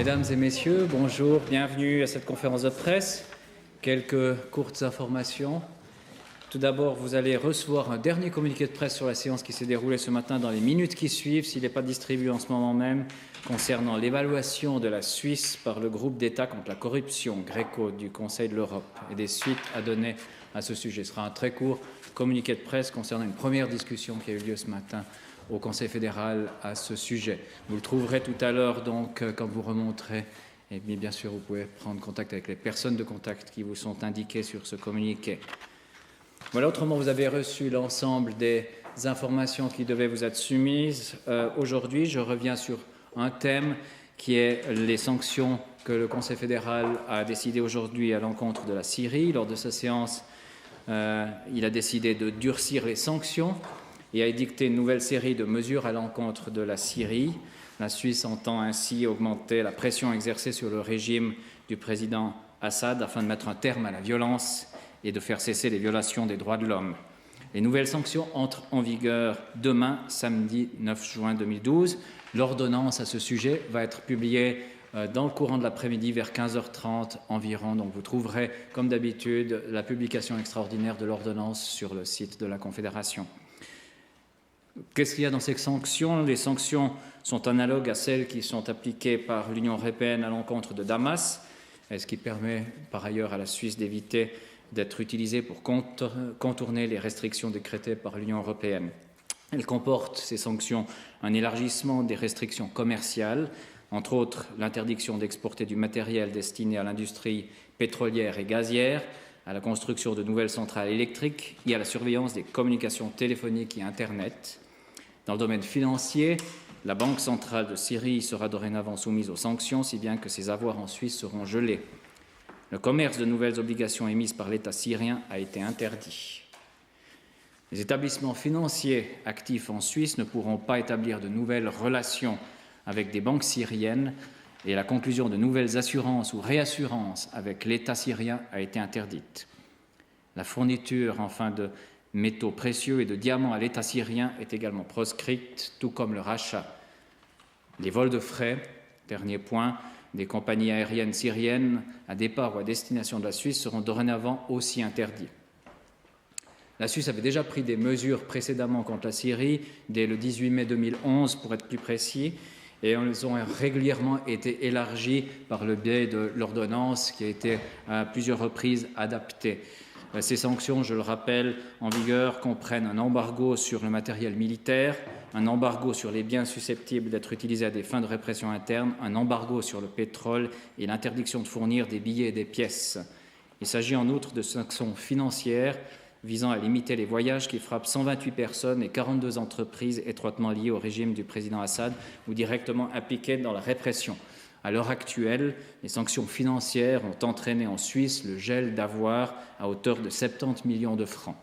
Mesdames et messieurs, bonjour, bienvenue à cette conférence de presse. Quelques courtes informations. Tout d'abord, vous allez recevoir un dernier communiqué de presse sur la séance qui s'est déroulée ce matin dans les minutes qui suivent, s'il n'est pas distribué en ce moment même, concernant l'évaluation de la Suisse par le groupe d'État contre la corruption Greco du Conseil de l'Europe et des suites à donner à ce sujet. Ce sera un très court communiqué de presse concernant une première discussion qui a eu lieu ce matin au Conseil fédéral à ce sujet. Vous le trouverez tout à l'heure, donc, quand vous remonterez. Et bien sûr, vous pouvez prendre contact avec les personnes de contact qui vous sont indiquées sur ce communiqué. Voilà, autrement, vous avez reçu l'ensemble des informations qui devaient vous être soumises. Aujourd'hui, je reviens sur un thème qui est les sanctions que le Conseil fédéral a décidé aujourd'hui à l'encontre de la Syrie. Lors de sa séance, il a décidé de durcir les sanctions et a édicté une nouvelle série de mesures à l'encontre de la Syrie. La Suisse entend ainsi augmenter la pression exercée sur le régime du président Assad afin de mettre un terme à la violence et de faire cesser les violations des droits de l'homme. Les nouvelles sanctions entrent en vigueur demain, samedi 9 juin 2012. L'ordonnance à ce sujet va être publiée dans le courant de l'après-midi vers 15h30 environ. Donc vous trouverez, comme d'habitude, la publication extraordinaire de l'ordonnance sur le site de la Confédération. Qu'est-ce qu'il y a dans ces sanctions? Les sanctions sont analogues à celles qui sont appliquées par l'Union européenne à l'encontre de Damas, ce qui permet par ailleurs à la Suisse d'éviter d'être utilisée pour contourner les restrictions décrétées par l'Union européenne. Elles comportent, ces sanctions, un élargissement des restrictions commerciales, entre autres l'interdiction d'exporter du matériel destiné à l'industrie pétrolière et gazière, à la construction de nouvelles centrales électriques et à la surveillance des communications téléphoniques et Internet. Dans le domaine financier, la Banque centrale de Syrie sera dorénavant soumise aux sanctions, si bien que ses avoirs en Suisse seront gelés. Le commerce de nouvelles obligations émises par l'État syrien a été interdit. Les établissements financiers actifs en Suisse ne pourront pas établir de nouvelles relations avec des banques syriennes et la conclusion de nouvelles assurances ou réassurances avec l'État syrien a été interdite. La fourniture, enfin, de métaux précieux et de diamants à l'État syrien est également proscrite, tout comme le rachat. Les vols de frais, dernier point, des compagnies aériennes syriennes à départ ou à destination de la Suisse seront dorénavant aussi interdits. La Suisse avait déjà pris des mesures précédemment contre la Syrie, dès le 18 mai 2011 pour être plus précis, et elles ont régulièrement été élargies par le biais de l'ordonnance qui a été à plusieurs reprises adaptée. Ces sanctions, je le rappelle, en vigueur comprennent un embargo sur le matériel militaire, un embargo sur les biens susceptibles d'être utilisés à des fins de répression interne, un embargo sur le pétrole et l'interdiction de fournir des billets et des pièces. Il s'agit en outre de sanctions financières visant à limiter les voyages qui frappent 128 personnes et 42 entreprises étroitement liées au régime du président Assad ou directement impliquées dans la répression. À l'heure actuelle, les sanctions financières ont entraîné en Suisse le gel d'avoirs à hauteur de 70 millions de francs.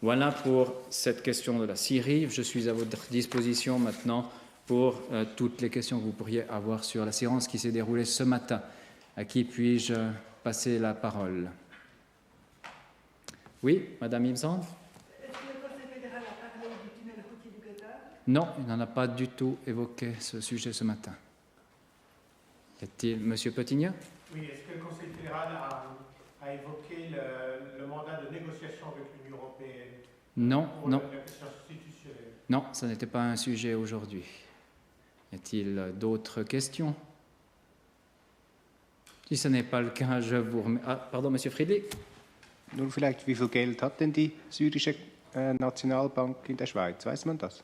Voilà pour cette question de la Syrie. Je suis à votre disposition maintenant pour toutes les questions que vous pourriez avoir sur la séance qui s'est déroulée ce matin. À qui puis-je passer la parole? Oui, Madame Imsan? Est-ce que le Conseil fédéral a parlé du tunnel routier du Qatar? Non, il n'en a pas du tout évoqué ce sujet ce matin. Y a-t-il Monsieur Petignat? Oui, est-ce que le Conseil fédéral a évoqué le mandat de négociation avec l'Union européenne Non, pour non. la question institutionnelle? Non, ce n'était pas un sujet aujourd'hui. Y a-t-il d'autres questions? Si ce n'est pas le cas, je vous remercie. Ah, pardon, Monsieur Friedli? Nur vielleicht, wie viel Geld hat denn die syrische Nationalbank in der Schweiz? Weiß man das?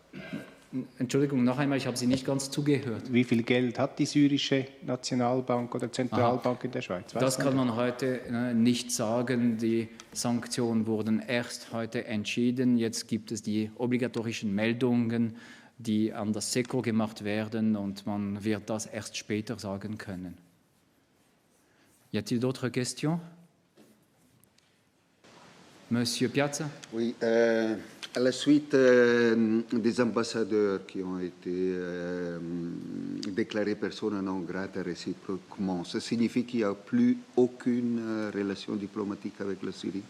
Entschuldigung, noch einmal, ich habe Sie nicht ganz zugehört. Wie viel Geld hat die syrische Nationalbank oder Zentralbank in der Schweiz? Weiß Das kann man man heute nicht sagen. Die Sanktionen wurden erst heute entschieden. Jetzt gibt es die obligatorischen Meldungen, die an das SECO gemacht werden und man wird das erst später sagen können. Y a-t-il d'autres questions? Monsieur Piazza? Oui, à la suite des ambassadeurs qui ont été déclarés persona non grata réciproquement, ça signifie qu'il n'y a plus aucune relation diplomatique avec la Syrie?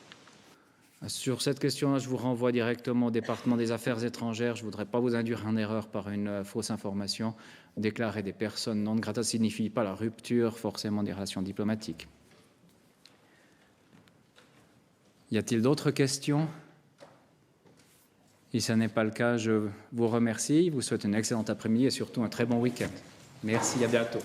Sur cette question-là, je vous renvoie directement au département des Affaires étrangères. Je ne voudrais pas vous induire en erreur par une fausse information. Déclarer des personnes non grata ne signifie pas la rupture forcément des relations diplomatiques. Y a-t-il d'autres questions? Si ce n'est pas le cas, je vous remercie, vous souhaite un excellent après-midi et surtout un très bon week-end. Merci, à bientôt.